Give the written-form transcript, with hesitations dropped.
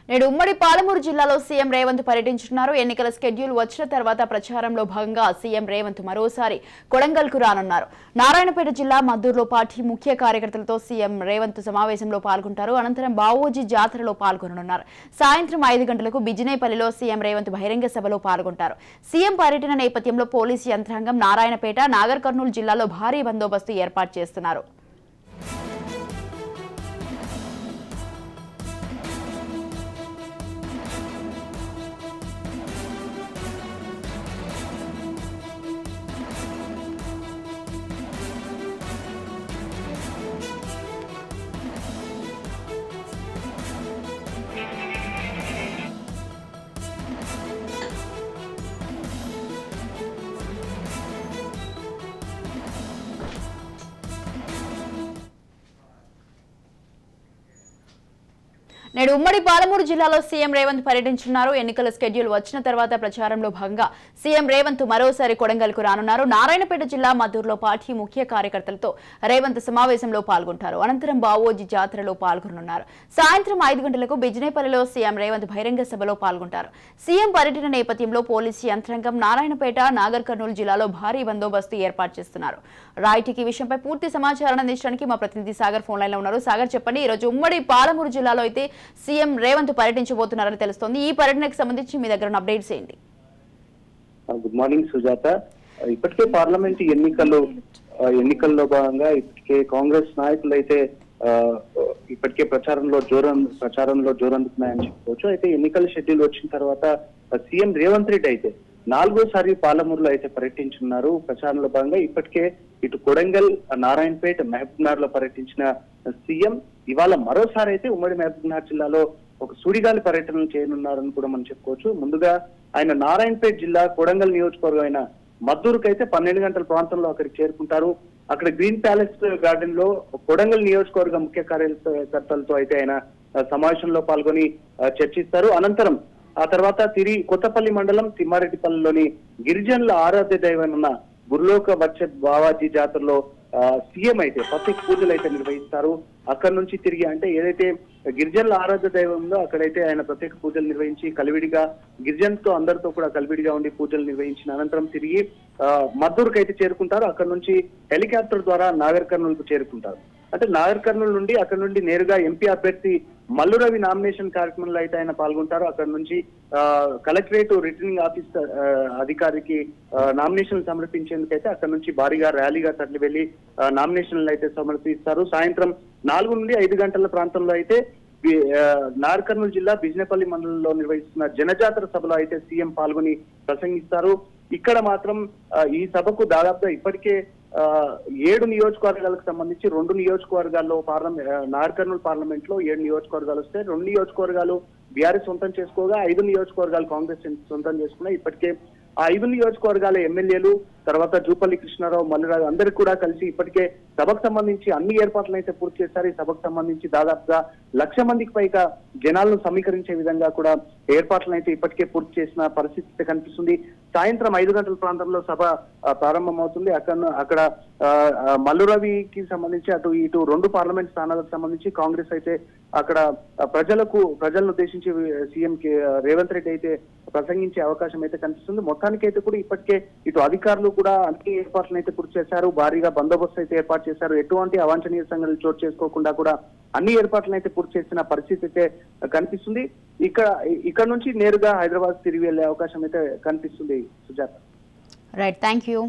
నేడు ఉమ్మడి పాలమూరు జిల్లాలో సీఎం రేవంత్ పర్యటించనున్నారు. ఎన్నికల షెడ్యూల్ వచ్చిన తర్వాత ప్రచారంలో భాగంగా సీఎం రేవంత్ మరోసారి కొడంగల్కు రానున్నారు. నారాయణపేట జిల్లా మద్దూరులో పార్టీ ముఖ్య కార్యకర్తలతో సీఎం రేవంత్ సమావేశంలో పాల్గొంటారు. అనంతరం బావోజీ జాతరలో పాల్గొననున్నారు. సాయంత్రం 5 గంటలకు బిజినేపల్లిలో సీఎం రేవంత్ బహిరంగ సభలో పాల్గొంటారు. సీఎం పర్యటన నేపథ్యంలో పోలీసు యంత్రాంగం నారాయణపేట, నాగర్ కర్నూలు జిల్లాలో భారీ బందోబస్తు ఏర్పాటు చేస్తున్నారు. నేడు ఉమ్మడి పాలమూరు జిల్లాలో సీఎం రేవంత్ పర్యటించనున్నారు. ఎన్నికల షెడ్యూల్ వచ్చిన తర్వాత ప్రచారంలో భాగంగా సీఎం రేవంత్ మరోసారి కొడంగల్కు రానున్నారు. నారాయణపేట జిల్లా మద్దూరులో పార్టీ ముఖ్య కార్యకర్తలతో రేవంత్ సమావేశంలో పాల్గొంటారు. అనంతరం బావోజీ జాతరలో పాల్గొననున్నారు. సాయంత్రం 5 గంటలకు బిజినేపల్లిలో సీఎం రేవంత్ బహిరంగ సభలో పాల్గొంటారు. సీఎం పర్యటన నేపథ్యంలో పోలీసు యంత్రాంగం నారాయణపేట, నాగర్ కర్నూలు జిల్లాలో భారీ బందోబస్తు ఏర్పాటు చేస్తున్నారు. రైట్, ఈ విషయంపై పూర్తి సమాచారాన్ని అందించడానికి మా ప్రతినిధి సాగర్ ఫోన్ లైన్ లో ఉన్నారు. సాగర్, చెప్పండి, ఈ రోజు ఉమ్మడి పాలమూరు జిల్లాలో అయితే సీఎం రేవంత్ పర్యటించబోతున్నారని తెలుస్తోంది. ఈ పర్యటనకు సంబంధించి మీ దగ్గర ఉన్న అప్డేట్స్ ఏంటి? Good morning Sujatha. ఇప్పటికే పార్లమెంట్ ఎన్నికల్లో భాగంగా ఇప్పటికే కాంగ్రెస్ నాయకులు అయితే ఇప్పటికే ప్రచారంలో జోరందుకున్నాయని చెప్పుకోవచ్చు. అయితే ఎన్నికల షెడ్యూల్ వచ్చిన తర్వాత సీఎం రేవంత్ రెడ్డి అయితే 4వ పాలమూరులో అయితే పర్యటించున్నారు. ప్రచారంలో భాగంగా ఇప్పటికే ఇటు కొడంగల్, నారాయణపేట, మహబూబ్నగర్ లో పర్యటించిన సీఎం ఇవాళ మరోసారి అయితే ఉమ్మడి మహబూబ్నగర్ జిల్లాలో ఒక సుడిగాలి పర్యటన చేయనున్నారని కూడా మనం చెప్పుకోవచ్చు. ముందుగా ఆయన నారాయణపేట జిల్లా కొడంగల్ నియోజకవర్గం అయిన మద్దూరుకు అయితే 12 గంటల ప్రాంతంలో అక్కడికి చేరుకుంటారు. అక్కడ గ్రీన్ ప్యాలెస్ గార్డెన్ లో కొడంగల్ నియోజకవర్గ ముఖ్య కార్యకర్తలతో అయితే ఆయన సమావేశంలో పాల్గొని చర్చిస్తారు. అనంతరం ఆ తర్వాత తిరిగి కొత్తపల్లి మండలం తిమ్మారెడ్డిపల్లిలోని గిరిజనుల ఆరాధ్య దైవమైన గురులోక వచ్చే బావాజీ జాతరలో సీఎం అయితే ప్రత్యేక పూజలు అయితే నిర్వహిస్తారు. అక్కడి నుంచి తిరిగి అంటే ఏదైతే గిరిజనుల ఆరాధ్య దైవం ఉందో అక్కడైతే ఆయన ప్రత్యేక పూజలు నిర్వహించి కలివిడిగా గిరిజనులతో అందరితో కూడా కలివిడిగా ఉండి పూజలు నిర్వహించిన అనంతరం తిరిగి మద్దూరుకు అయితే చేరుకుంటారు. అక్కడ నుంచి హెలికాప్టర్ ద్వారా నాగర్ కర్నూలుకు చేరుకుంటారు. అంటే నాగర్ కర్నూలు నుండి అక్కడ నుండి నేరుగా ఎంపీ అభ్యర్థి మల్లు రవి నామినేషన్ కార్యక్రమంలో అయితే ఆయన పాల్గొంటారు. అక్కడ నుంచి కలెక్టరేట్ రిటర్నింగ్ ఆఫీసర్ అధికారికి నామినేషన్లు సమర్పించేందుకైతే అక్కడ నుంచి భారీగా ర్యాలీగా తరలి వెళ్లి నామినేషన్లు అయితే సమర్పిస్తారు. సాయంత్రం 4 నుండి 5 గంటల ప్రాంతంలో అయితే నాగర్ కర్నూలు జిల్లా బిజినేపల్లి మండలంలో నిర్వహిస్తున్న జనజాతర సభలో అయితే సీఎం పాల్గొని ప్రసంగిస్తారు. ఇక్కడ మాత్రం ఈ సభకు దాదాపుగా ఇప్పటికే 7 నియోజకవర్గాలకు సంబంధించి 2 నియోజకవర్గాల్లో నాగర్ కర్నూలు పార్లమెంట్ లో 7 నియోజకవర్గాలు వస్తాయి. 2 నియోజకవర్గాలు బీఆర్ఎస్ సొంతం చేసుకోగా 5 నియోజకవర్గాలు కాంగ్రెస్ సొంతం చేసుకున్నాయి. ఇప్పటికే ఆ 5 నియోజకవర్గాల ఎమ్మెల్యేలు తర్వాత జూపల్లి కృష్ణారావు, మల్లురావు అందరికీ కూడా కలిసి ఇప్పటికే సభకు సంబంధించి అన్ని ఏర్పాట్లను అయితే పూర్తి చేశారు. ఈ సభకు సంబంధించి దాదాపుగా 1,00,000 మందికి పైగా జనాలను సమీకరించే విధంగా కూడా ఏర్పాట్లను అయితే ఇప్పటికే పూర్తి చేసిన పరిస్థితి కనిపిస్తుంది. సాయంత్రం 5 గంటల ప్రాంతంలో సభ ప్రారంభమవుతుంది. అక్కడ మల్లురవికి సంబంధించి అటు ఇటు 2 పార్లమెంట్ స్థానాలకు సంబంధించి కాంగ్రెస్ అయితే అక్కడ ప్రజలను ఉద్దేశించి సీఎం రేవంత్ రెడ్డి అయితే ప్రసంగించే అవకాశం అయితే కనిపిస్తుంది. మొత్తానికైతే కూడా ఇప్పటికే ఇటు అధికారులు కూడా అన్ని ఏర్పాట్లను అయితే పూర్తి చేశారు. భారీగా బందోబస్తు అయితే ఏర్పాటు చేశారు. ఎటువంటి అవాంఛనీయ సంఘటనలు చోటు చేసుకోకుండా కూడా అన్ని ఏర్పాట్లను అయితే పూర్తి చేసిన పరిస్థితి అయితే కనిపిస్తుంది. ఇక్కడ నుంచి నేరుగా హైదరాబాద్ తిరిగి వెళ్లే అవకాశం అయితే కనిపిస్తుంది. సుజాత. Right, thank you.